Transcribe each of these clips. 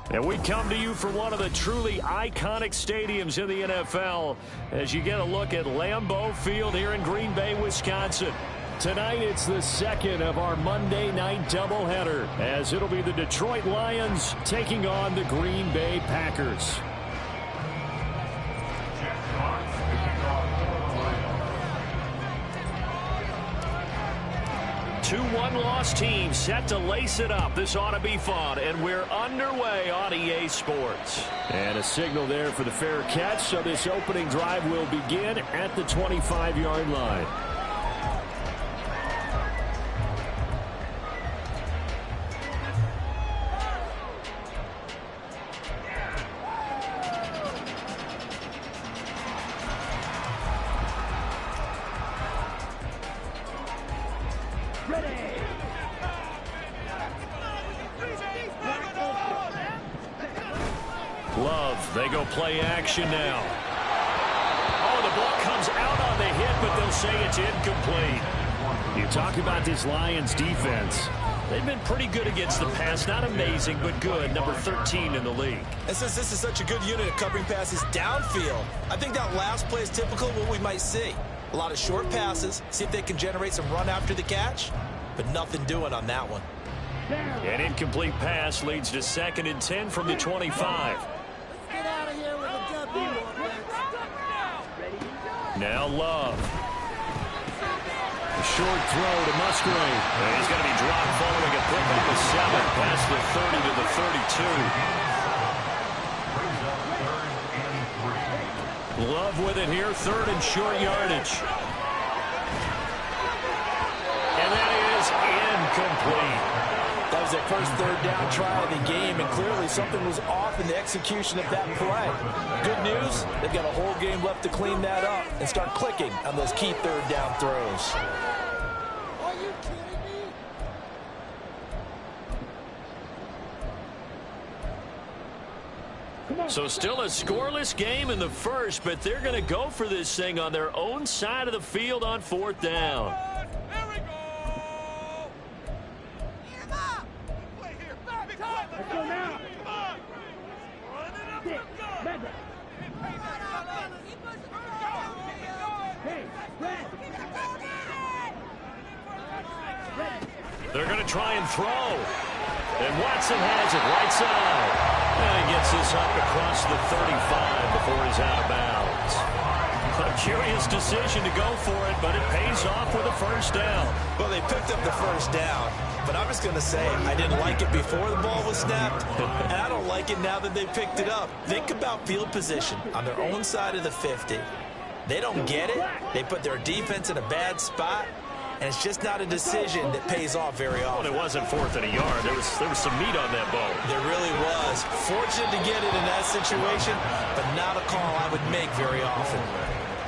And we come to you from one of the truly iconic stadiums in the NFL as you get a look at Lambeau Field here in Green Bay, Wisconsin. Tonight, it's the second of our Monday night doubleheader as it'll be the Detroit Lions taking on the Green Bay Packers. Two one-loss teams set to lace it up. This ought to be fun, and we're underway on EA Sports. And a signal there for the fair catch, so this opening drive will begin at the 25-yard line. Love, they go play action now. Oh, the ball comes out on the hit, but they'll say it's incomplete. You talk about this Lions defense. They've been pretty good against the pass. Not amazing, but good. Number 13 in the league. And since this is such a good unit of covering passes downfield, I think that last play is typical of what we might see. A lot of short passes, see if they can generate some run after the catch, but nothing doing on that one. An incomplete pass leads to 2nd and 10 from the 25. Now Love. A short throw to Musgrave. And he's going to be dropped following a pickup of 7 past the 30 to the 32. Love with it here, 3rd and short yardage. And that is incomplete. That was their first 3rd down try of the game, and clearly something was off in the execution of that play. Good news, they've got a whole game left to clean that up and start clicking on those key 3rd down throws. Are you kidding me? So still a scoreless game in the first, but they're going to go for this thing on their own side of the field on 4th down. They're going to try and throw. And Watson has it right side. And he gets this up across the 35 before he's out of bounds. A curious decision to go for it, but it pays off with a 1st down. Well, they picked up the 1st down, but I'm just going to say I didn't like it before the ball was snapped, and I don't like it now that they picked it up. Think about field position on their own side of the 50. They don't get it. They put their defense in a bad spot. And it's just not a decision that pays off very often. Well, it wasn't 4th and a yard. There was some meat on that ball. There really was. Fortunate to get it in that situation, but not a call I would make very often.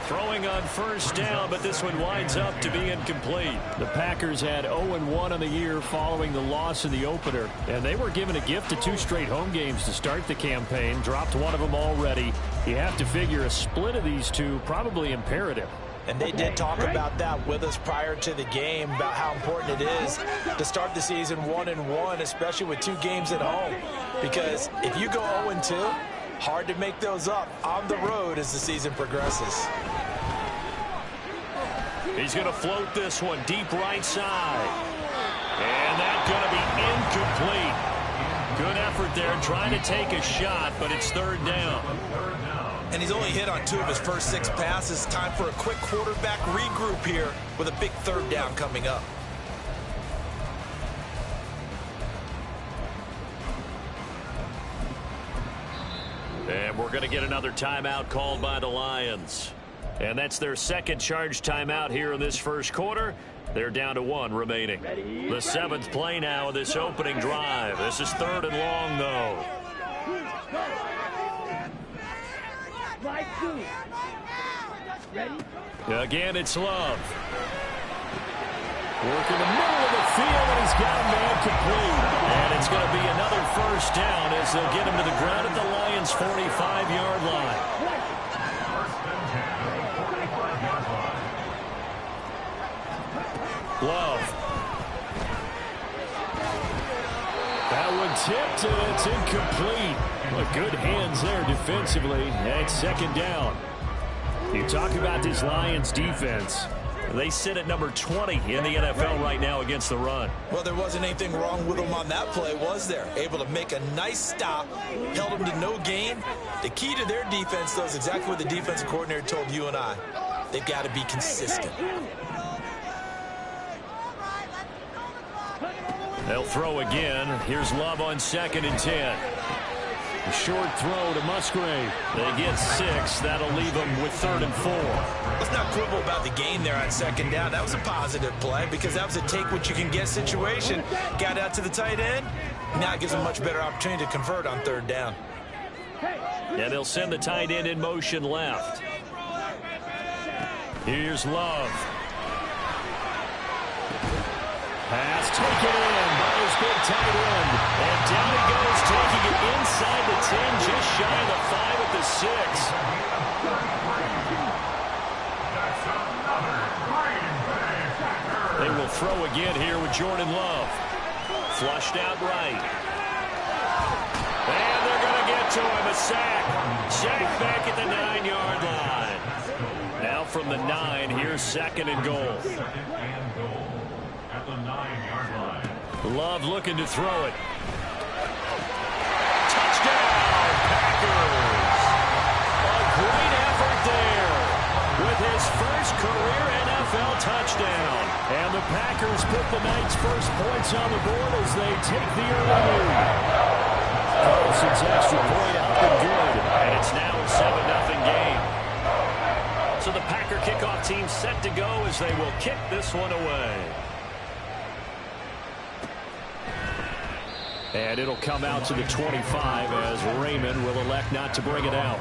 Throwing on 1st down, but this one winds up to be incomplete. The Packers had 0-1 on the year following the loss in the opener, and they were given a gift of 2 straight home games to start the campaign. Dropped one of them already. You have to figure a split of these two probably imperative. And they did talk about that with us prior to the game, about how important it is to start the season 1-1, especially with 2 games at home. Because if you go 0-2, hard to make those up on the road as the season progresses. He's going to float this one deep right side. And that's going to be incomplete. Good effort there trying to take a shot, but it's 3rd down. And he's only hit on 2 of his first 6 passes. Time for a quick quarterback regroup here with a big 3rd down coming up. And we're going to get another timeout called by the Lions. And that's their second charge timeout here in this first quarter. They're down to 1 remaining. The 7th play now of this opening drive. This is 3rd and long, though. Again, it's Love. Working the middle of the field, and he's got a man complete. And it's going to be another first down as they'll get him to the ground at the Lions' 45-yard line. Love. That one tipped, and it's incomplete. But good hands there defensively. And 2nd down. You talk about this Lions defense. They sit at number 20 in the NFL right now against the run. Well, there wasn't anything wrong with them on that play, was there? Able to make a nice stop, held them to no gain. The key to their defense, though, is exactly what the defensive coordinator told you and I. They've got to be consistent. They'll throw again. Here's Love on 2nd and 10. A short throw to Musgrave. They get 6. That'll leave them with 3rd and 4. Let's not quibble about the gain there on 2nd down. That was a positive play because that was a take-what-you-can-get situation. Got out to the tight end. Now it gives them a much better opportunity to convert on 3rd down. And they'll send the tight end in motion left. Here's Love. Pass taken in by his big tight end. And down he goes, taking it inside the 10, just shy of the 5 at the 6. They will throw again here with Jordan Love. Flushed out right. And they're going to get to him, a sack. Sack back at the 9-yard line. Now from the 9, here's 2nd and goal. Love looking to throw it. Touchdown, Packers! A great effort there with his first career NFL touchdown. And the Packers put the night's first points on the board as they take the early lead. Carlson's extra point up and good. And it's now a 7-0 game. So the Packer kickoff team set to go as they will kick this one away. And it'll come out to the 25 as Raymond will elect not to bring it out.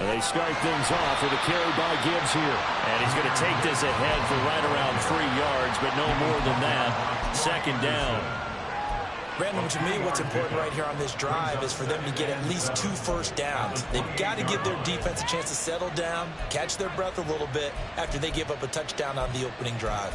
They start things off with a carry by Gibbs here. And he's going to take this ahead for right around 3 yards, but no more than that. 2nd down. Brandon, to me, what's important right here on this drive is for them to get at least 2 first downs. They've got to give their defense a chance to settle down, catch their breath a little bit after they give up a touchdown on the opening drive.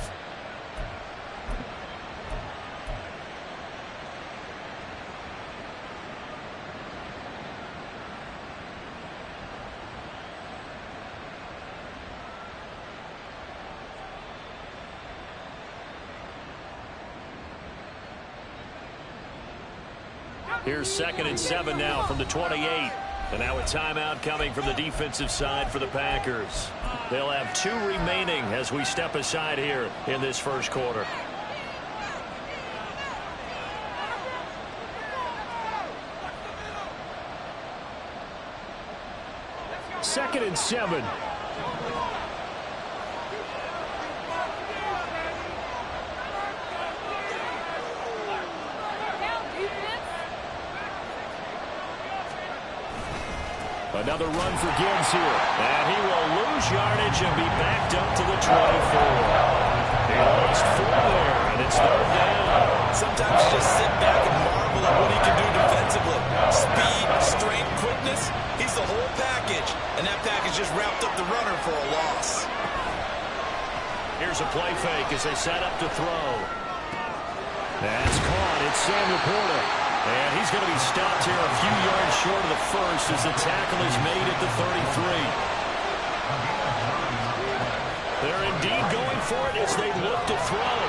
Here's 2nd and 7 now from the 28. And now a timeout coming from the defensive side for the Packers. They'll have 2 remaining as we step aside here in this first quarter. Second and 7. Another run for Gibbs here. And he will lose yardage and be backed up to the 24. He lost 4 there, and it's 3rd down. Sometimes you just sit back and marvel at what he can do defensively. Speed, strength, quickness, he's the whole package. And that package just wrapped up the runner for a loss. Here's a play fake as they set up to throw. That's caught. It's Sam Laporta. And he's going to be stopped here a few yards short of the first as the tackle is made at the 33. They're indeed going for it as they look to throw.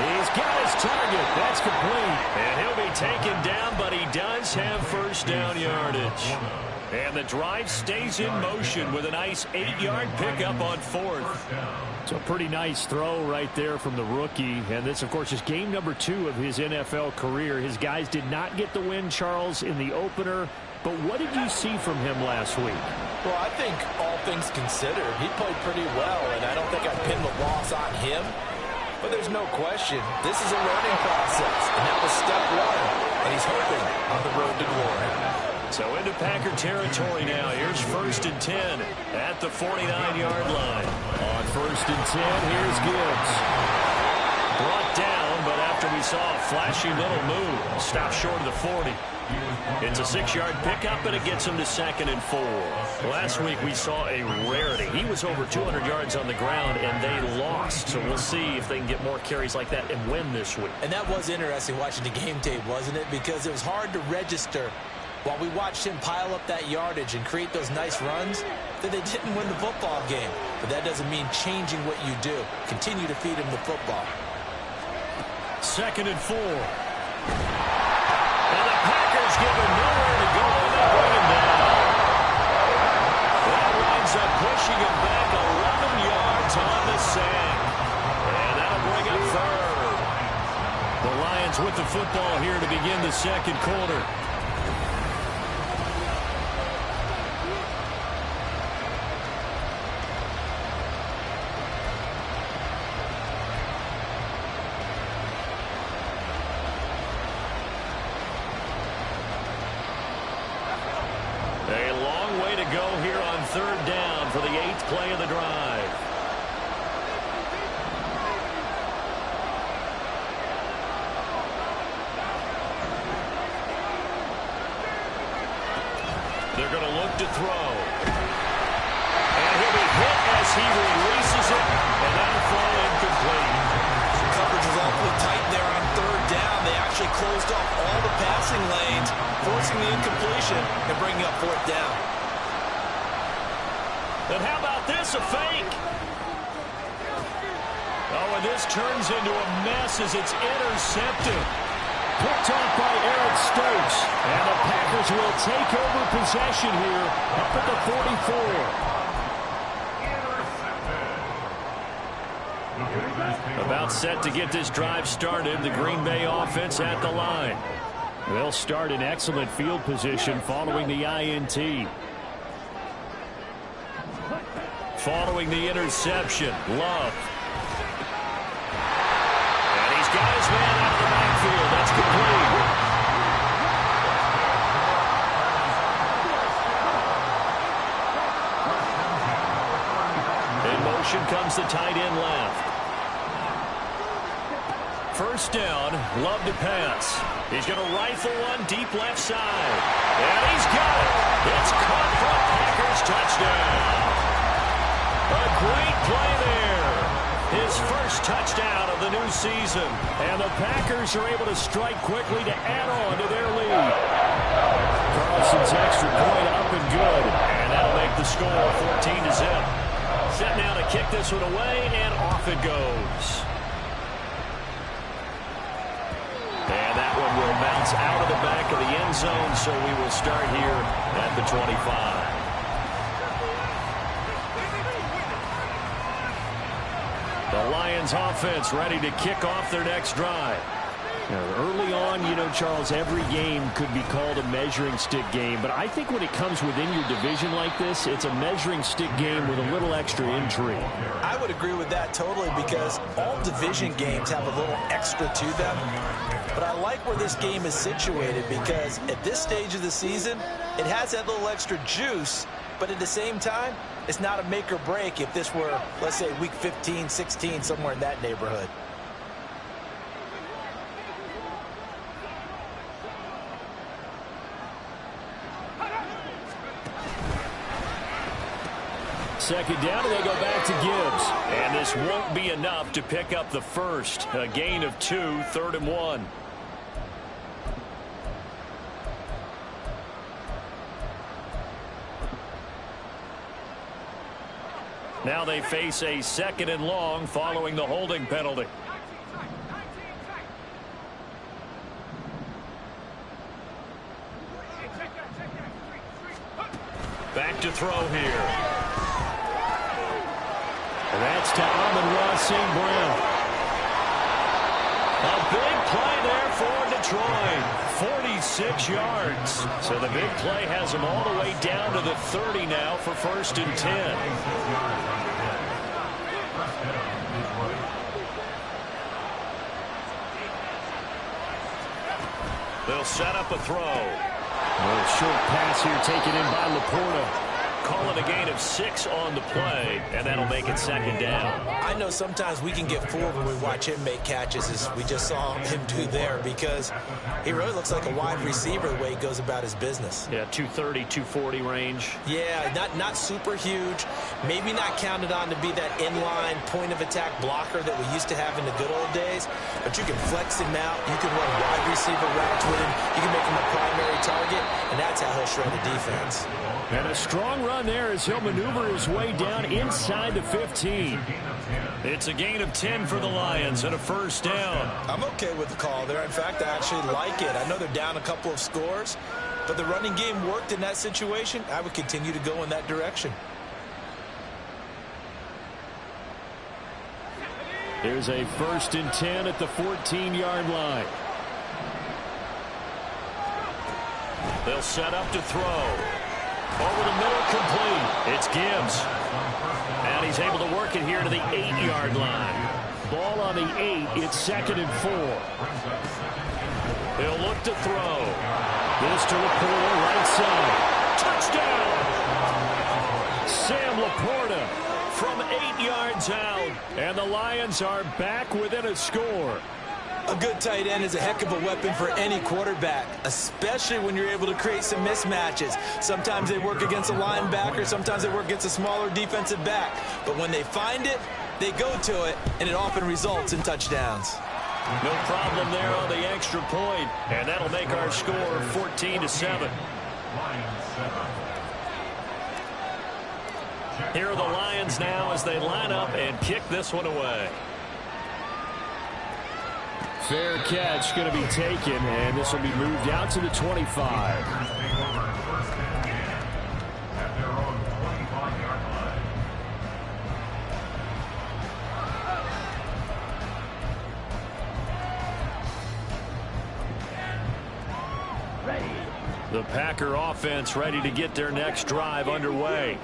He's got his target. That's complete. And he'll be taken down, but he does have first down yardage. And the drive stays in motion with a nice 8-yard pickup on fourth. So a pretty nice throw right there from the rookie. And this, of course, is game number 2 of his NFL career. His guys did not get the win, Charles, in the opener. But what did you see from him last week? Well, I think all things considered, he played pretty well, and I don't think I'd pin the loss on him. But there's no question, this is a learning process, and that was step 1, and he's hoping on the road to glory. So into Packer territory now. Here's 1st and 10 at the 49-yard line. On 1st and 10, here's Gibbs. Brought down, but after we saw a flashy little move, stopped short of the 40. It's a 6-yard pickup, and it gets him to 2nd and 4. Last week we saw a rarity. He was over 200 yards on the ground, and they lost. So we'll see if they can get more carries like that and win this week. And that was interesting watching the game tape, wasn't it? Because it was hard to register while we watched him pile up that yardage and create those nice runs that they didn't win the football game. But that doesn't mean changing what you do. Continue to feed him the football. 2nd and 4. And the Packers give him nowhere to go, and they bring him down. That winds up pushing him back 11 yards on the sack. And that'll bring up 3rd. The Lions with the football here to begin the 2nd quarter. A long way to go here on 3rd down for the 8th play of the drive. They're going to look to throw. And he'll be hit as he releases it, and that'll fall incomplete. The coverage was awfully tight there on 3rd down. They actually closed off all the passing lanes, forcing the incompletion and bringing up 4th down. And how about this, a fake? Oh, and this turns into a mess as it's intercepted. Picked off by Eric Stokes. And the Packers will take over possession here up at the 44. About set to get this drive started. The Green Bay offense at the line. They'll start in excellent field position following the INT. Following the interception, Love. And he's got his man out of the backfield. That's complete. In motion comes the tight end left. 1st down, Love to pass. He's going to rifle one deep left side. And he's got it. It's caught for a Packers touchdown. A great play there. His first touchdown of the new season. And the Packers are able to strike quickly to add on to their lead. Carlson's extra point up and good. And that'll make the score 14-0. Set now to kick this one away, and off it goes. And that one will bounce out of the back of the end zone, so we will start here at the 25. The Lions offense ready to kick off their next drive. Now, early on, you know, Charles, every game could be called a measuring stick game. But I think when it comes within your division like this, it's a measuring stick game with a little extra intrigue. I would agree with that totally because all division games have a little extra to them. But I like where this game is situated because at this stage of the season, it has that little extra juice. But at the same time, it's not a make or break if this were, let's say, week 15, 16, somewhere in that neighborhood. Second down, and they go back to Gibbs. And this won't be enough to pick up the first. A gain of 2, 3rd and 1. Now they face a 2nd and long following the holding penalty. Back to throw here. And that's to Amon-Ra St. Brown. A big play there for Detroit. 46 yards. So the big play has them all the way down to the 30 now for 1st and 10. They'll set up a throw. A short pass here taken in by Laporta. Call it a gain of 6 on the play, and that'll make it 2nd down. I know sometimes we can get fooled when we watch him make catches, as we just saw him do there, because he really looks like a wide receiver the way he goes about his business. Yeah, 230, 240 range. Yeah, not super huge. Maybe not counted on to be that inline point-of-attack blocker that we used to have in the good old days, but you can flex him out. You can run wide receiver routes with him. You can make him a primary target, and that's how he'll shred the defense. And a strong run there as he'll maneuver his way down inside the 15. It's a gain of 10 for the Lions and a 1st down. I'm okay with the call there. In fact, I actually like it. I know they're down a couple of scores, but the running game worked in that situation. I would continue to go in that direction. Here's a 1st and 10 at the 14-yard line. They'll set up to throw. Over the middle, complete. It's Gibbs. And he's able to work it here to the 8-yard line. Ball on the 8. It's 2nd and 4. He'll look to throw. This to Laporta, right side. Touchdown! Sam Laporta from 8 yards out. And the Lions are back within a score. A good tight end is a heck of a weapon for any quarterback, especially when you're able to create some mismatches. Sometimes they work against a linebacker, sometimes they work against a smaller defensive back. But when they find it, they go to it, and it often results in touchdowns. No problem there on the extra point, and that'll make our score 14-7. Here are the Lions now as they line up and kick this one away. Fair catch going to be taken, and this will be moved out to the 25. The Packer offense ready to get their next drive underway.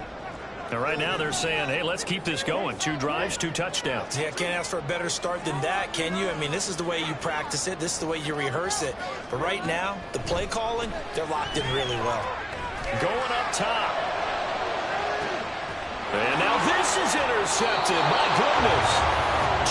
And right now they're saying, hey, let's keep this going. 2 drives, 2 touchdowns. Yeah, can't ask for a better start than that, can you? I mean, this is the way you practice it. This is the way you rehearse it. But right now, the play calling, they're locked in really well. Going up top. And now this is intercepted. My goodness.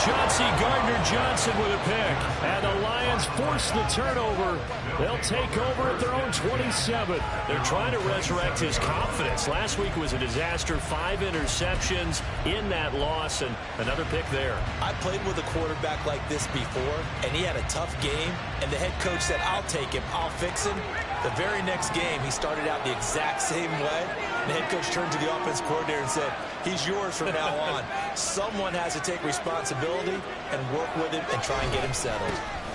Chauncey Gardner-Johnson with a pick. And the Lions force the turnover. They'll take over at their own 27. They're trying to resurrect his confidence. Last week was a disaster. 5 interceptions in that loss, and another pick there. I played with a quarterback like this before, and he had a tough game, and the head coach said, I'll take him, I'll fix him. The very next game, he started out the exact same way. The head coach turned to the offense coordinator and said, he's yours from now on. Someone has to take responsibility and work with him and try and get him settled.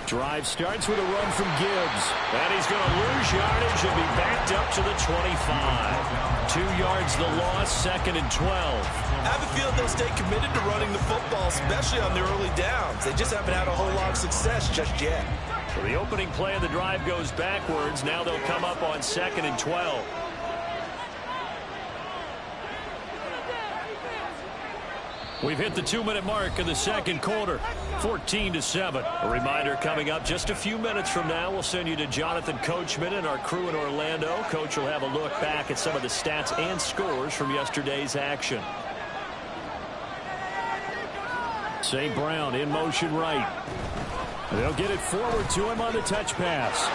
Drive starts with a run from Gibbs. And he's going to lose yardage and be backed up to the 25. 2 yards the loss, 2nd and 12. I have a feeling they'll stay committed to running the football, especially on the early downs. They just haven't had a whole lot of success just yet. So the opening play of the drive goes backwards. Now they'll come up on 2nd and 12. We've hit the 2-minute mark of the second quarter. 14-7. A reminder coming up just a few minutes from now. We'll send you to Jonathan Coachman and our crew in Orlando. Coach will have a look back at some of the stats and scores from yesterday's action. St. Brown in motion right. They'll get it forward to him on the touch pass.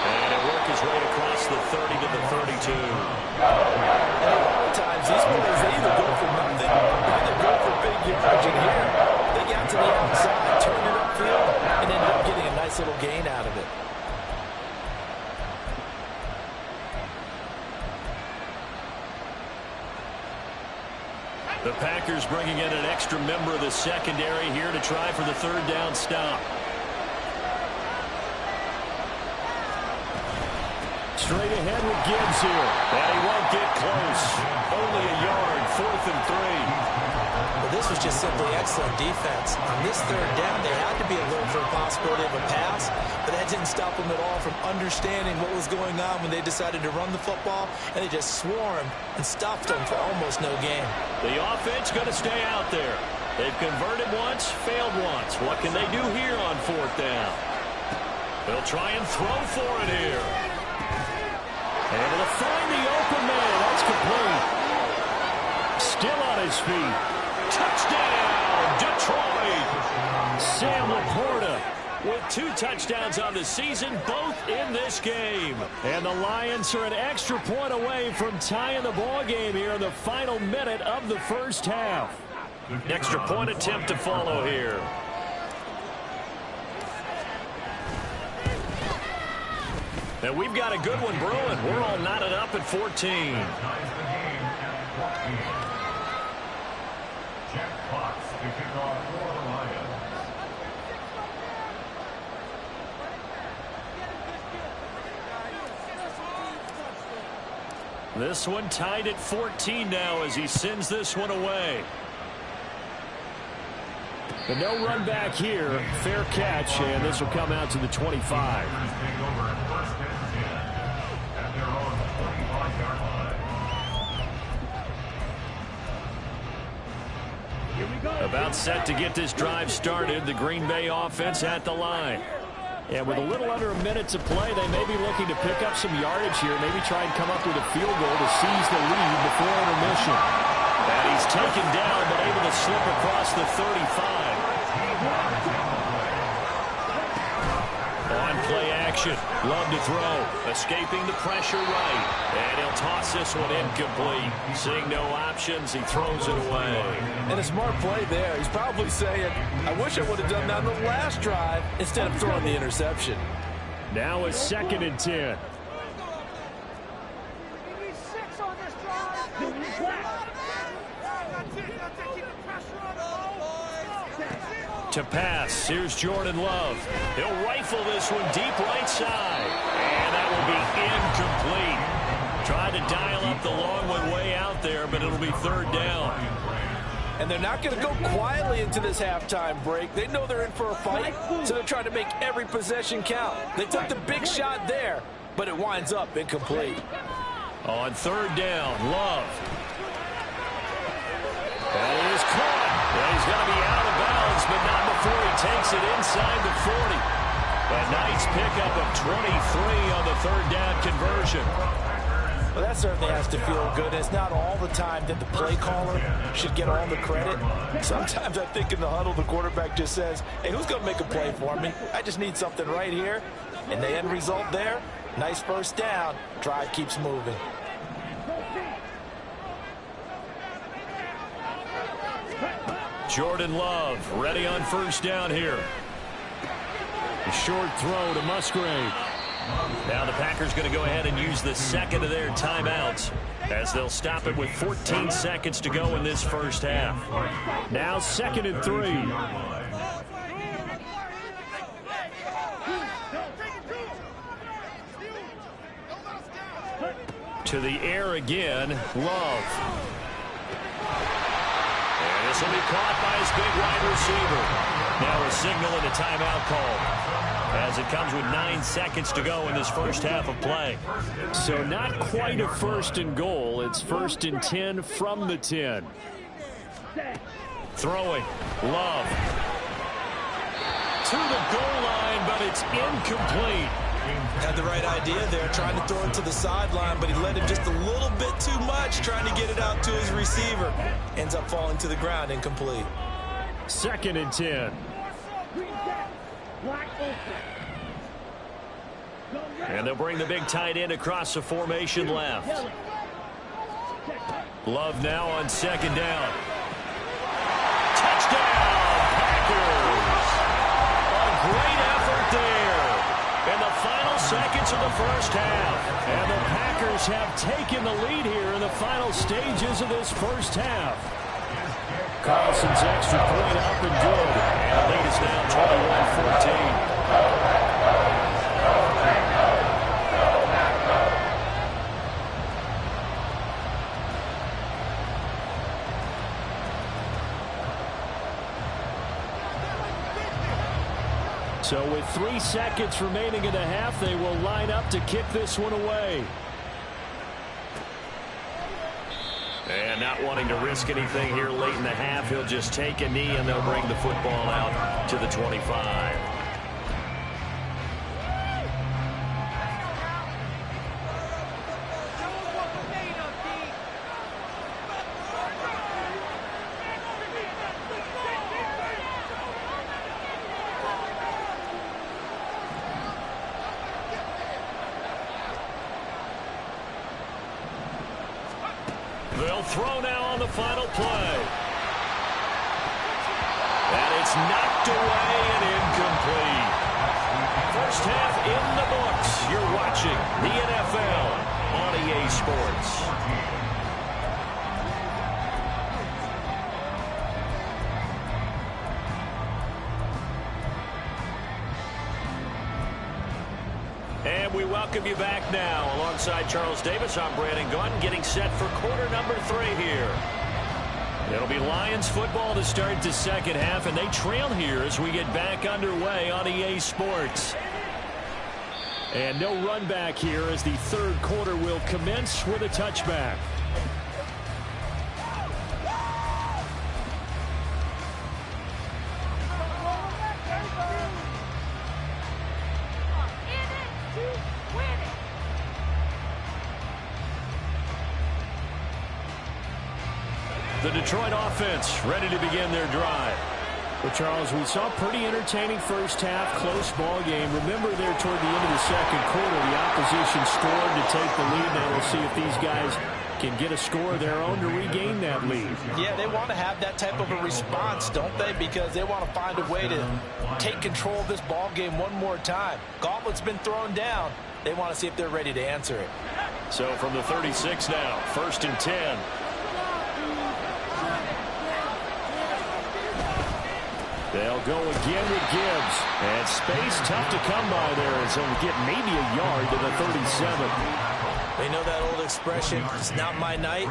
And it'll work his way across the 30 to the 32. Times these plays, they either go for nothing or they go for big yardage. And here, they got to the outside, turned it upfield, and ended up getting a nice little gain out of it. The Packers bringing in an extra member of the secondary here to try for the 3rd down stop. Straight ahead with Gibbs here. And he won't get close. Only a yard, 4th and 3. Well, this was just simply excellent defense. On this third down, they had to be alert for a possibility of a pass, but that didn't stop them at all from understanding what was going on when they decided to run the football, and they just swarmed and stuffed them for almost no gain. The offense going to stay out there. They've converted once, failed once. What can they do here on 4th down? They'll try and throw for it here. Able to find the open man. That's complete. Still on his feet. Touchdown, Detroit. Sam Laporta with 2 touchdowns on the season, both in this game. And the Lions are an extra point away from tying the ball game here in the final minute of the first half. Extra point attempt to follow here. And we've got a good one brewing. We're all knotted up at 14. This one tied at 14 now as he sends this one away. But no run back here. Fair catch, and this will come out to the 25. About set to get this drive started. The Green Bay offense at the line. And with a little under a minute to play, they may be looking to pick up some yardage here. Maybe try and come up with a field goal to seize the lead before intermission. And he's taken down, but able to slip across the 35. On play action. Love to throw. Escaping the pressure right. And he'll toss this one incomplete. Seeing no options, he throws it away. And a smart play there. He's probably saying, I wish I would have done that on the last drive instead of throwing the interception. Now it's 2nd and 10. To pass, here's Jordan Love. He'll rifle this one deep right side. And that will be incomplete. Tried to dial up the long one way out there, but it'll be 3rd down. And they're not going to go quietly into this halftime break. They know they're in for a fight, so they're trying to make every possession count. They took the big shot there, but it winds up incomplete. On 3rd down, Love. And he is caught. And he's going to be out of bounds, but not before he takes it inside the 40. A nice pickup of 23 on the 3rd down conversion. Well, that certainly has to feel good. It's not all the time that the play caller should get all the credit. Sometimes I think in the huddle, the quarterback just says, hey, who's going to make a play for me? I just need something right here. And the end result there, nice 1st down. Drive keeps moving. Jordan Love ready on 1st down here. A short throw to Musgrave. Now the Packers going to go ahead and use the 2nd of their timeouts as they'll stop it with 14 seconds to go in this first half. Now 2nd and 3. To the air again, Love. And this will be caught by his big wide receiver. Now a signal and a timeout call as it comes with 9 seconds to go in this first half of play. So not quite a 1st and goal. It's 1st and 10 from the 10. Throwing. Love. To the goal line, but it's incomplete. Had the right idea there, trying to throw it to the sideline, but he let it just a little bit too much, trying to get it out to his receiver. Ends up falling to the ground, incomplete. 2nd and 10. And they'll bring the big tight end across the formation left. Love now on 2nd down. Touchdown, Packers! A great effort there in the final seconds of the first half. And the Packers have taken the lead here in the final stages of this first half. Carlson's extra point up and good. And the lead is now 21-14. So with 3 seconds remaining in the half, they will line up to kick this one away. And not wanting to risk anything here late in the half, he'll just take a knee and they'll bring the football out to the 25. They'll throw now on the final play. And it's knocked away and incomplete. First half in the books. You're watching the NFL on EA Sports. And we welcome you back now. Alongside Charles Davis, I'm Brandon Gaudin, getting set for quarter number 3 here. It'll be Lions football to start the second half, and they trail here as we get back underway on EA Sports. And no run back here as the third quarter will commence with a touchback. The Detroit offense ready to begin their drive. Well, Charles, we saw a pretty entertaining first half, close ball game. Remember there toward the end of the second quarter, the opposition scored to take the lead. Now we'll see if these guys can get a score of their own to regain that lead. Yeah, they want to have that type of a response, don't they? Because they want to find a way to take control of this ball game one more time. Gauntlet's been thrown down. They want to see if they're ready to answer it. So from the 36 now, 1st and 10. They'll go again with Gibbs. And space tough to come by there as he'll get maybe a yard to the 37. They know that old expression, it's not my night.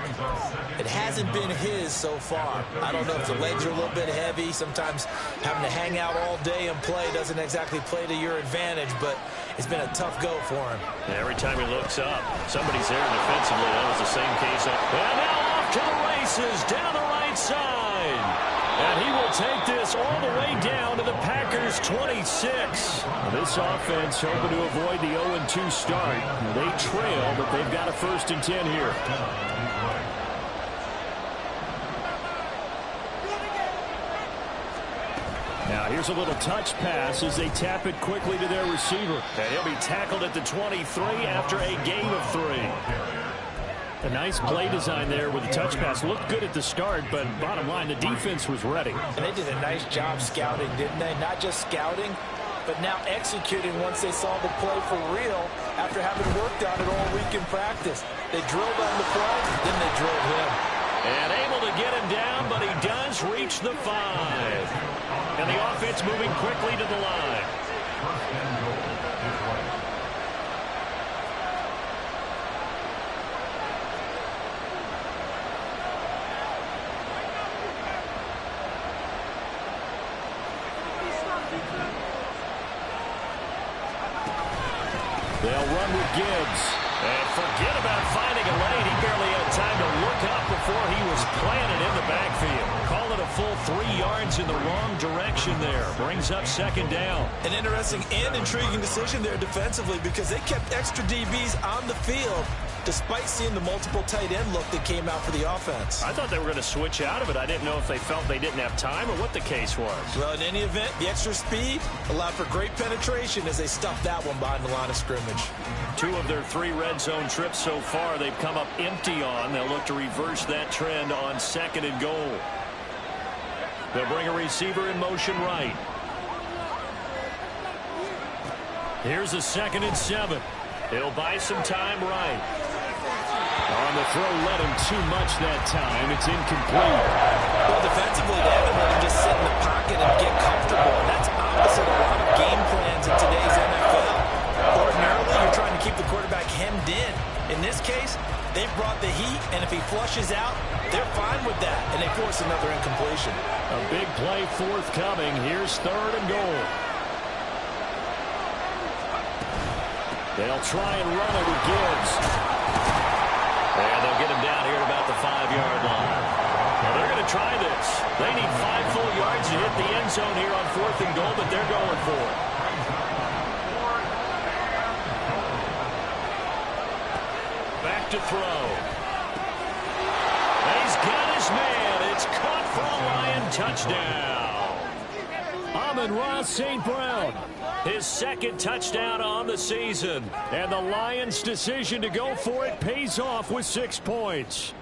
It hasn't been his so far. I don't know if the legs are a little bit heavy. Sometimes having to hang out all day and play doesn't exactly play to your advantage, but it's been a tough go for him. And every time he looks up, somebody's there defensively. That was the same case. And now off to the races down the right side. And he will take this all the way down to the Packers' 26. This offense hoping to avoid the 0-2 start. They trail, but they've got a 1st and 10 here. Now here's a little touch pass as they tap it quickly to their receiver. And he'll be tackled at the 23 after a gain of 3. A nice play design there with the touch pass. Looked good at the start, but bottom line, the defense was ready. And they did a nice job scouting, didn't they? Not just scouting, but now executing once they saw the play for real after having worked on it all week in practice. They drilled on the play, then they drilled him. And able to get him down, but he does reach the 5. And the offense moving quickly to the line. They'll run with Gibbs. And forget about finding a lane. He barely had time to look up before he was planted in the backfield. Call it a full 3 yards in the wrong direction there. Brings up 2nd down. An interesting and intriguing decision there defensively because they kept extra DBs on the field despite seeing the multiple tight end look that came out for the offense. I thought they were going to switch out of it. I didn't know if they felt they didn't have time or what the case was. Well, in any event, the extra speed allowed for great penetration as they stuffed that one behind the line of scrimmage. 2 of their 3 red zone trips so far they've come up empty on. They'll look to reverse that trend on 2nd and goal. They'll bring a receiver in motion right. Here's a 2nd and 7. He'll buy some time right. On the throw, let him too much that time. It's incomplete. Well, defensively, they haven't let him just sit in the pocket and get comfortable. And that's opposite a lot of game plans in today's NFL. Ordinarily, you're trying to keep the quarterback hemmed in. In this case, they've brought the heat, and if he flushes out, they're fine with that, and they force another incompletion. A big play forthcoming. Here's 3rd and goal. They'll try and run it with Gibbs. And they'll get him down here at about the 5-yard line. Well, they're going to try this. They need 5 full yards to hit the end zone here on 4th and goal, but they're going for it. Back to throw. And he's got his man. It's caught for a Lion touchdown. Amon-Ra St. Brown. His 2nd touchdown on the season. And the Lions' decision to go for it pays off with 6 points.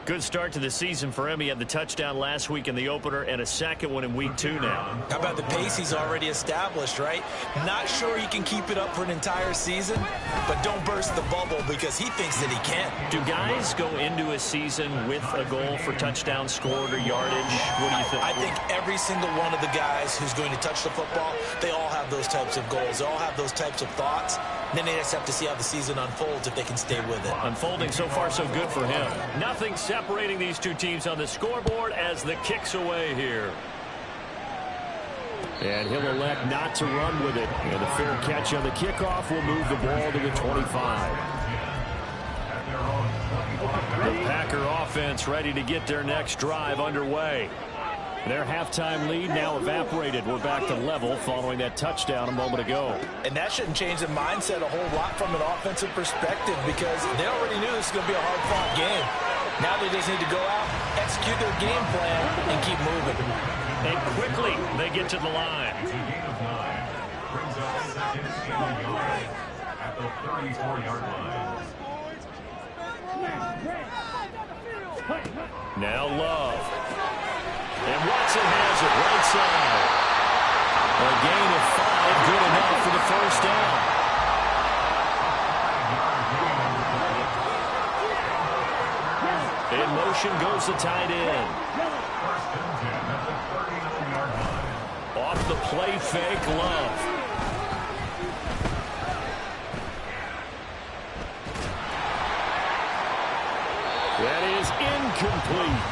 Good start to the season for him. He had the touchdown last week in the opener and a 2nd one in week 2 now. How about the pace he's already established, right? Not sure he can keep it up for an entire season, but don't burst the bubble because he thinks that he can. Do guys go into a season with a goal for touchdown scored or yardage? What do you think? I think every single one of the guys who's going to touch the football, they all have those types of goals. They all have those types of thoughts. Then they just have to see how the season unfolds if they can stay with it. Unfolding so far so good for him. Nothing separating these two teams on the scoreboard as the kick's away here. And he'll elect not to run with it. And a fair catch on the kickoff will move the ball to the 25. The Packer offense ready to get their next drive underway. Their halftime lead now evaporated. We're back to level following that touchdown a moment ago. And that shouldn't change the mindset a whole lot from an offensive perspective because they already knew this was going to be a hard-fought game. Now they just need to go out, execute their game plan, and keep moving. And quickly they get to the line. At the 34-yard line. Now Love. And Watson has it right side. A gain of 5, good enough for the first down. In motion goes the tight end. Off the play fake, Love. That is incomplete.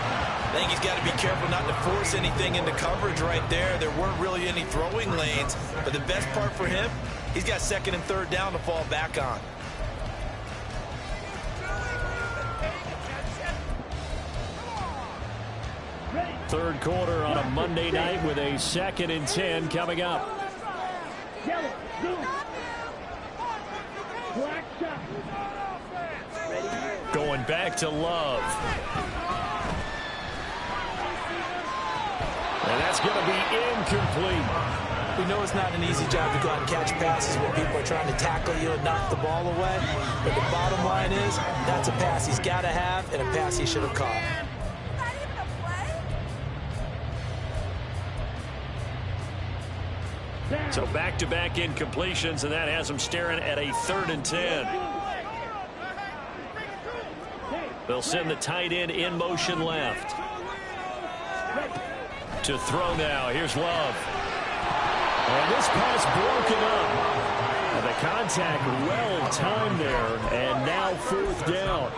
I think he's got to be careful not to force anything into coverage right there. There weren't really any throwing lanes, but the best part for him, he's got 2nd and 3rd down to fall back on. Third quarter on a Monday night with a 2nd and 10 coming up. Going back to Love. And that's going to be incomplete. We know it's not an easy job to go out and catch passes when people are trying to tackle you and knock the ball away. But the bottom line is, that's a pass he's got to have and a pass he should have caught. So back-to-back incompletions, and that has him staring at a 3rd and 10. They'll send the tight end in motion left. To throw now. Here's Love. And this pass broken up. And the contact well timed there. And now 4th down.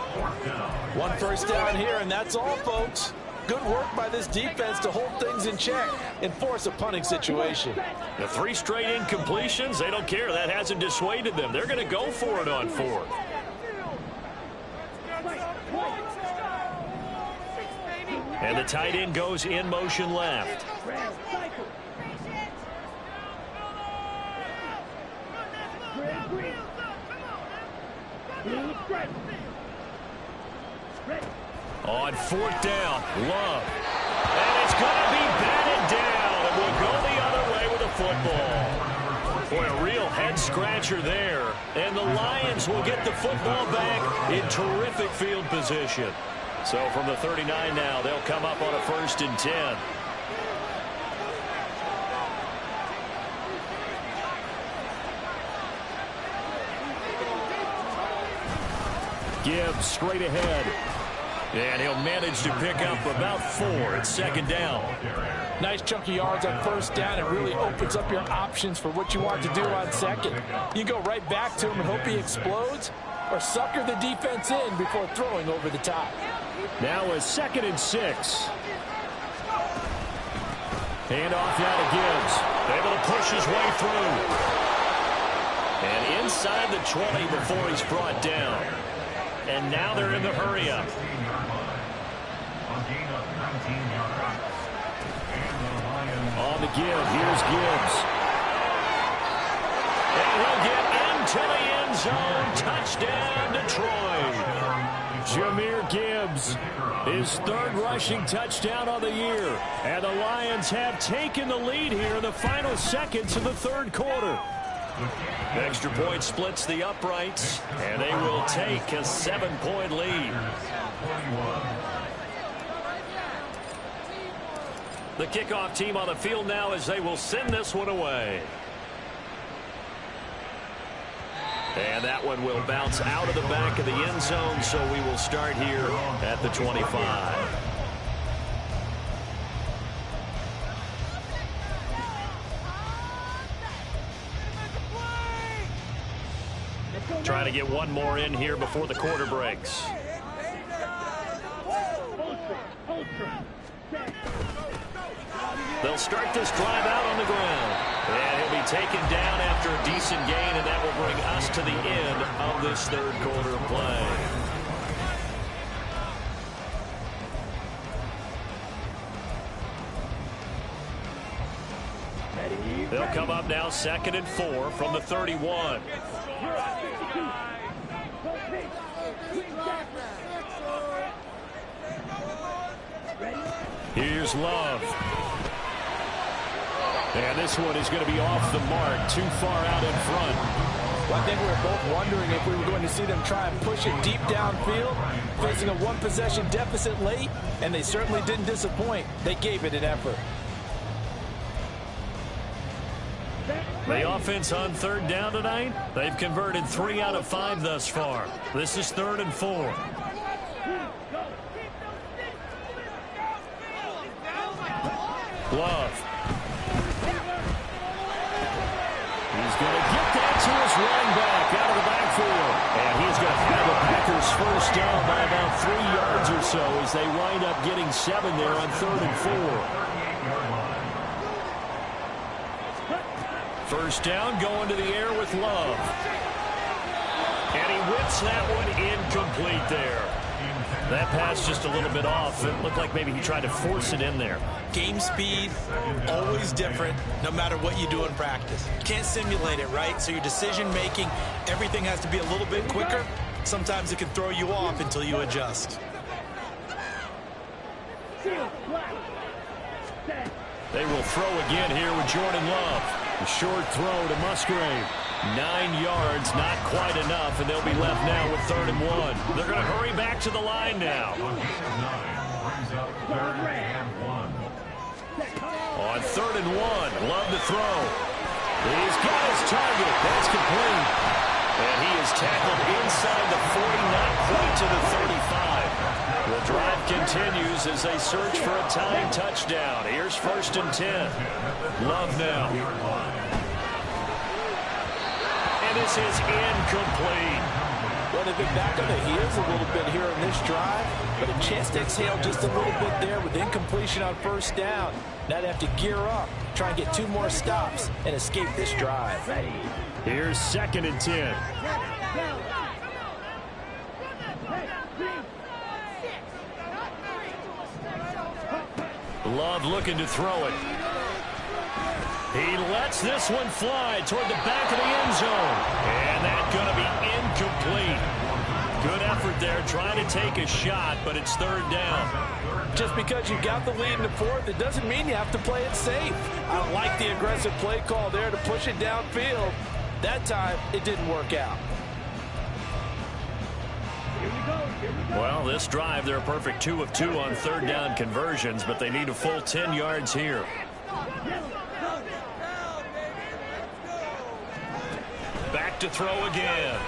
1 first down here, and that's all, folks. Good work by this defense to hold things in check and force a punting situation. The 3 straight incompletions, they don't care. That hasn't dissuaded them. They're going to go for it on 4th. And the tight end goes in motion left. On 4th down, Love. And it's going to be batted down. And we'll go the other way with the football. Boy, a real head-scratcher there. And the Lions will get the football back in terrific field position. So from the 39 now, they'll come up on a 1st and 10. Gibbs straight ahead. And he'll manage to pick up about 4. It's 2nd down. Nice chunky yards on 1st down. It really opens up your options for what you want to do on 2nd. You go right back to him and hope he explodes, or sucker the defense in before throwing over the top. Now a 2nd and 6. Hand off now to Gibbs. Able to push his way through. And inside the 20 before he's brought down. And now they're in the hurry-up. On the give, here's Gibbs. And he'll get into the end zone. Touchdown, Detroit. Jahmyr Gibbs, his third rushing touchdown on the year. And the Lions have taken the lead here in the final seconds of the third quarter. The extra point splits the uprights, and they will take a 7-point lead. The kickoff team on the field now as they will send this one away. And that one will bounce out of the back of the end zone, so we will start here at the 25. Trying to get one more in here before the quarter breaks. They'll start this drive out on the ground. And he'll be taken down after a decent gain, and that will bring us to the end of this third quarter of play. They'll come up now 2nd and 4 from the 31. Here's Love. And this one is going to be off the mark, too far out in front. Well, I think we were both wondering if we were going to see them try and push it deep downfield, facing a one-possession deficit late, and they certainly didn't disappoint. They gave it an effort. The offense on third down tonight, they've converted 3 out of 5 thus far. This is 3rd and 4. Love. He's going to get that to his running back out of the backfield. And he's going to have the Packers first down by about 3 yards or so as they wind up getting 7 there on 3rd and 4. First down, going to the air with Love. And he whips that one incomplete there. That pass just a little bit off. It looked like maybe he tried to force it in there. Game speed, always different, no matter what you do in practice. You can't simulate it, right? So your decision-making, everything has to be a little bit quicker. Sometimes it can throw you off until you adjust. They will throw again here with Jordan Love. A short throw to Musgrave. 9 yards, not quite enough, and they'll be left now with 3rd and 1. They're going to hurry back to the line now. On 3rd and 1, Love to throw. He's got his target. That's complete. And he is tackled inside the 40, not quite to the 35. The drive continues as they search for a tying touchdown. Here's 1st and 10. Love now. And this is incomplete. Well, they've been back on the heels a little bit here in this drive, but a chance to exhale just a little bit there with incompletion on 1st down. Now they have to gear up, try and get 2 more stops, and escape this drive. Here's 2nd and 10. Love looking to throw it. He lets this one fly toward the back of the end zone. And that's going to be incomplete. Good effort there trying to take a shot, but it's 3rd down. Just because you got the lead in the 4th, it doesn't mean you have to play it safe. I like the aggressive play call there to push it downfield. That time, it didn't work out. Well, this drive, they're a perfect 2 of 2 on 3rd down conversions, but they need a full 10 yards here. Back to throw again.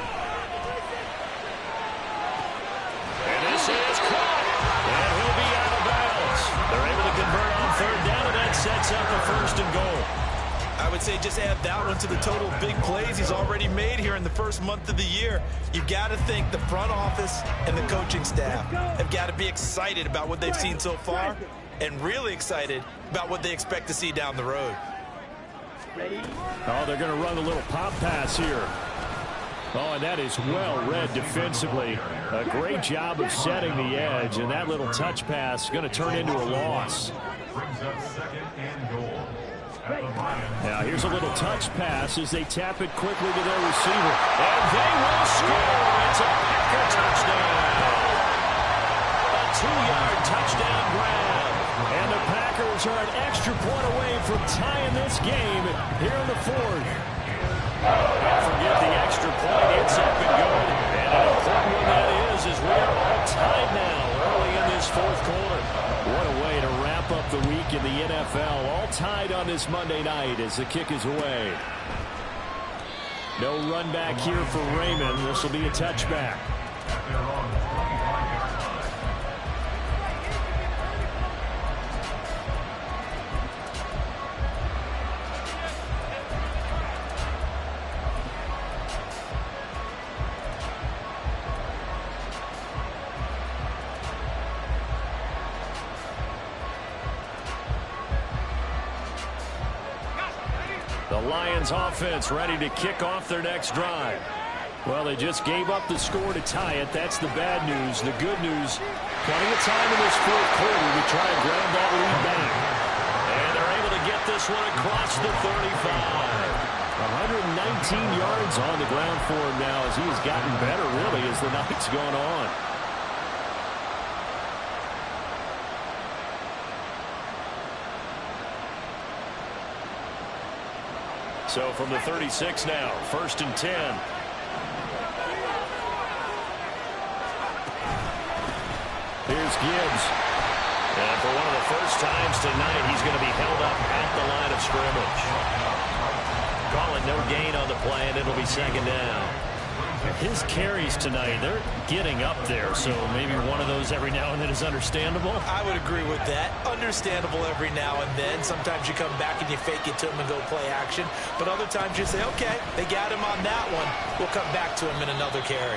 And this is caught. And he'll be out of bounds. They're able to convert on 3rd down, and that sets up a 1st and goal. I would say just add that one to the total big plays he's already made here in the first month of the year. You've got to think the front office and the coaching staff have got to be excited about what they've seen so far and really excited about what they expect to see down the road. Oh, they're going to run a little pop pass here. Oh, and that is well read defensively. A great job of setting the edge, and that little touch pass is going to turn into a loss. Now here's a little touch pass as they tap it quickly to their receiver. And they will score. It's a Packer touchdown. A 2-yard touchdown grab. And the Packers are an extra point away from tying this game here in the fourth. And forget the extra point. It's up and good. And an important one that is as we are all tied now early in this fourth quarter. What a way to wrap up the week in the NFL. All tied on this Monday night as the kick is away. No run back here for Raymond. This will be a touchback. The Lions offense ready to kick off their next drive. Well, they just gave up the score to tie it. That's the bad news. The good news, plenty of time in this fourth quarter to try and grab that lead back. And they're able to get this one across the 35. 119 yards on the ground for him now as he has gotten better, really, as the night's gone on. So from the 36 now, 1st and 10. Here's Gibbs. And for one of the first times tonight, he's going to be held up at the line of scrimmage. Calling no gain on the play, and it'll be 2nd down. His carries tonight, they're getting up there, so maybe one of those every now and then is understandable. I would agree with that. Understandable every now and then. Sometimes you come back and you fake it to him and go play action. But other times you say, okay, they got him on that one. We'll come back to him in another carry.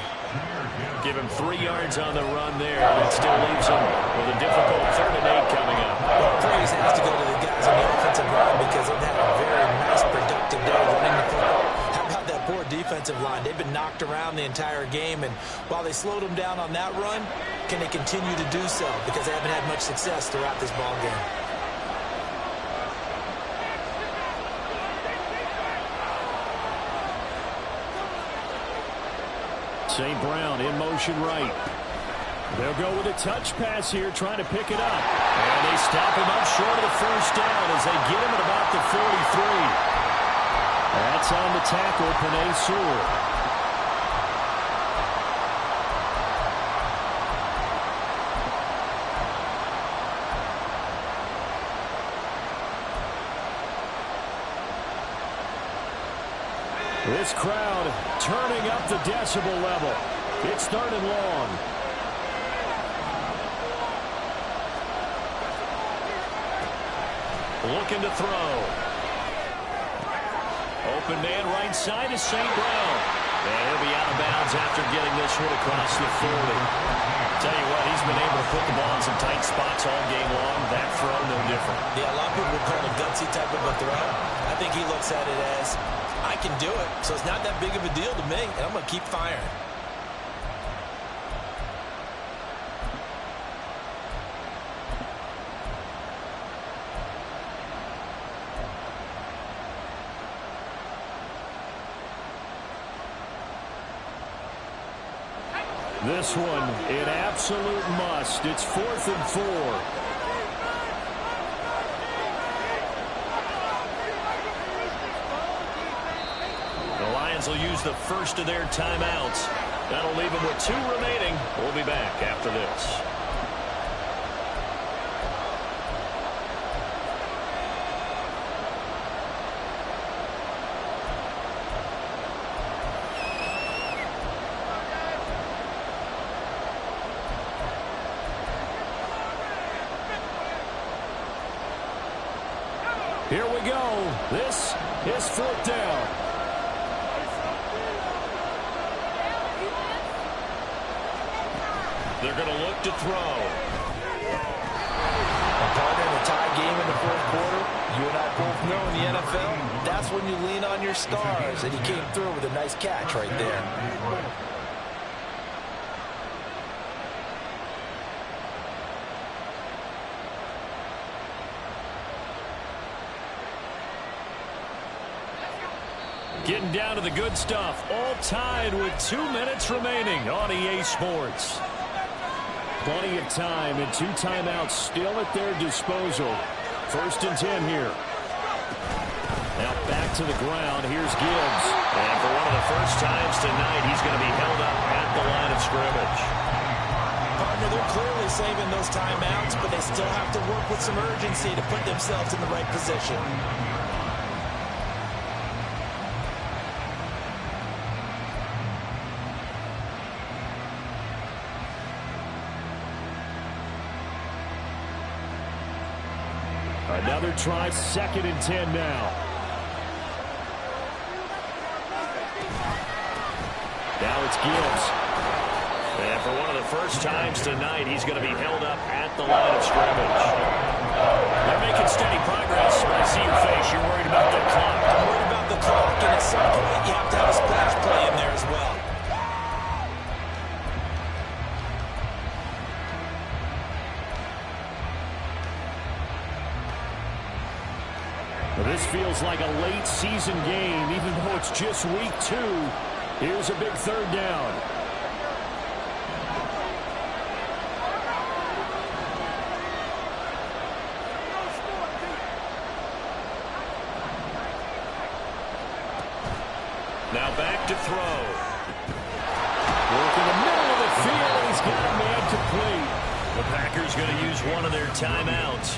Give him 3 yards on the run there. That still leaves him with a difficult 3rd and 8 coming up. Well, praise has to go to the guys on the offensive line because they've had a very nice, productive day running the football. How about that poor defensive line? They've been knocked around the entire game, and while they slowed them down on that run, can they continue to do so? Because they haven't had much success throughout this ball game. St. Brown in motion right. They'll go with a touch pass here, trying to pick it up. And they stop him up short of the 1st down as they get him at about the 43. That's on the tackle, Penei Sewell. This crowd turning up the decibel level. It's 3rd and long. Looking to throw. Open man right side is St. Brown. And he'll be out of bounds after getting this one across the 40. Tell you what, he's been able to put the ball in some tight spots all game long. That throw, no different. Yeah, a lot of people would call it a gutsy type of a throw. I think he looks at it as, I can do it, so it's not that big of a deal to me, and I'm going to keep firing. This one, an absolute must. It's 4th and 4. The Lions will use the first of their timeouts. That'll leave them with 2 remaining. We'll be back after this. Here we go. This is 4th down. They're going to look to throw. A partner in the tie game in the fourth quarter, you and I both know in the NFL, that's when you lean on your stars, and he came through with a nice catch right there. Getting down to the good stuff, all tied with 2 minutes remaining on EA Sports. Plenty of time and 2 timeouts still at their disposal. 1st and 10 here. Now back to the ground. Here's Gibbs. And for one of the first times tonight, he's going to be held up at the line of scrimmage. Partner, they're clearly saving those timeouts, but they still have to work with some urgency to put themselves in the right position. Another try, 2nd and 10 now. Now it's Gibbs. And for one of the first times tonight, he's going to be held up at the line of scrimmage. They're making steady progress, but I see your face. You're worried about the clock. I'm worried about the clock, and at some point, you have to have a splash play in there as well. This feels like a late season game, even though it's just week 2. Here's a big 3rd down. Now back to throw. Work in the middle of the field, and he's got a man complete. The Packers going to use one of their timeouts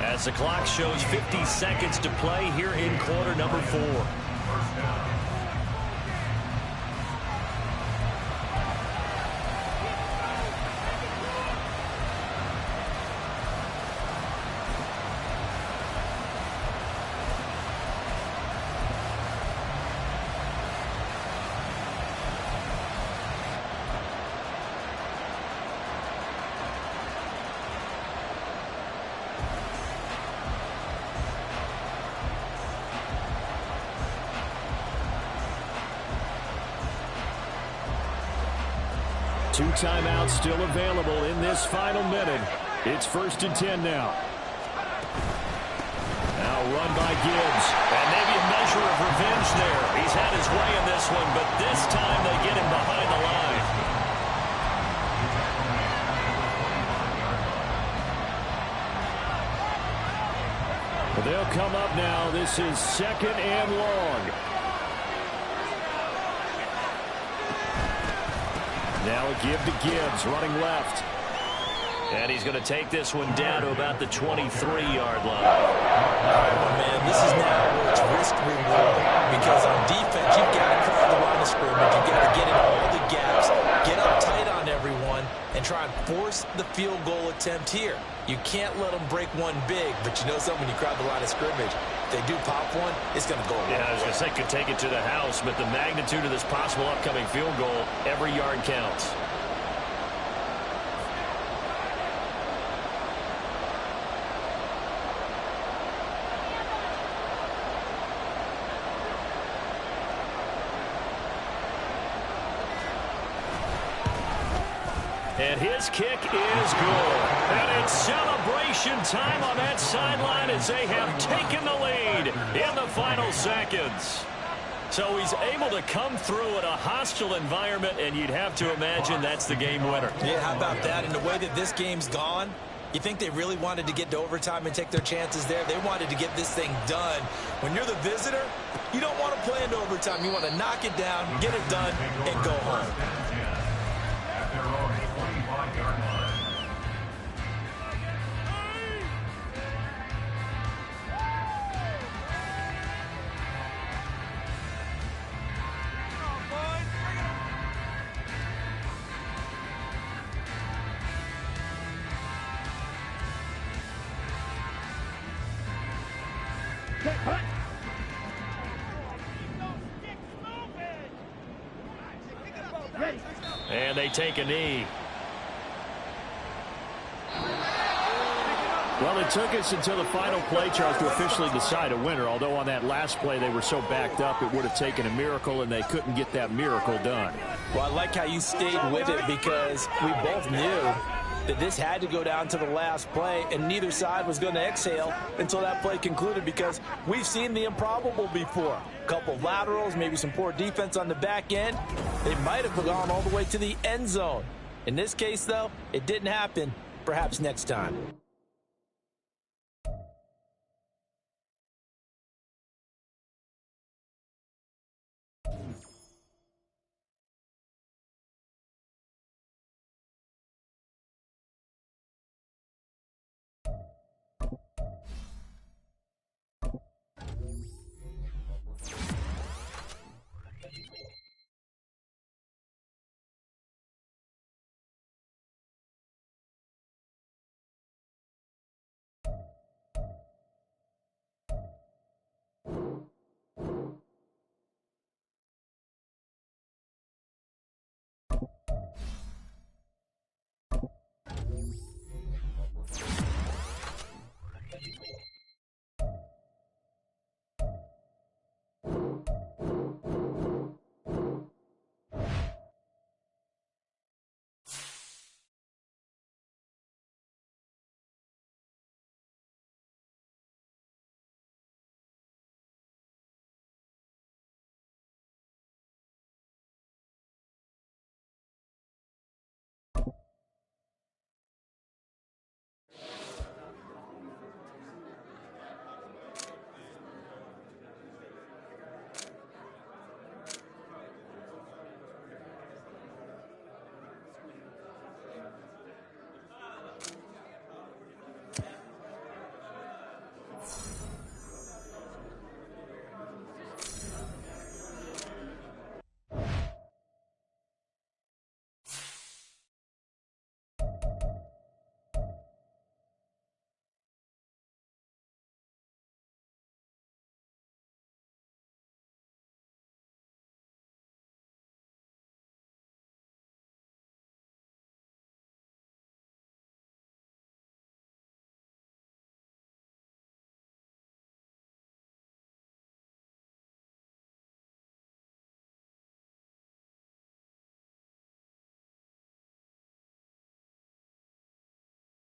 as the clock shows 50 seconds to play here in quarter number 4. Two timeouts still available in this final minute. It's 1st and 10 now. Now run by Gibbs. And maybe a measure of revenge there. He's had his way in this one, but this time they get him behind the line. Well, they'll come up now. This is 2nd and long. Now a give to Gibbs, running left. And he's going to take this one down to about the 23-yard line. All right, my man, this is now where it's risk-reward. Because on defense, you've got to cover the line of scrimmage. You've got to get in all the gaps, get up tight on everyone, and try and force the field goal attempt here. You can't let them break one big, but you know something, when you crowd the line of scrimmage, if they do pop one, it's going to go away. Yeah, I was going to say could take it to the house, but the magnitude of this possible upcoming field goal, every yard counts. And his kick is good. And it's celebration time on that sideline as they have taken the lead in the final seconds. So he's able to come through in a hostile environment, and you'd have to imagine that's the game winner. Yeah, how about that? And the way that this game's gone, you think they really wanted to get to overtime and take their chances there? They wanted to get this thing done. When you're the visitor, you don't want to play into overtime. You want to knock it down, get it done, and go home. At their own 25-yard line. And they take a knee. Well, it took us until the final play, Charles, to officially decide a winner, although on that last play they were so backed up it would have taken a miracle, and they couldn't get that miracle done. Well, I like how you stayed with it because we both knew that this had to go down to the last play, and neither side was going to exhale until that play concluded because we've seen the improbable before. A couple of laterals, maybe some poor defense on the back end. They might have gone all the way to the end zone. In this case, though, it didn't happen. Perhaps next time.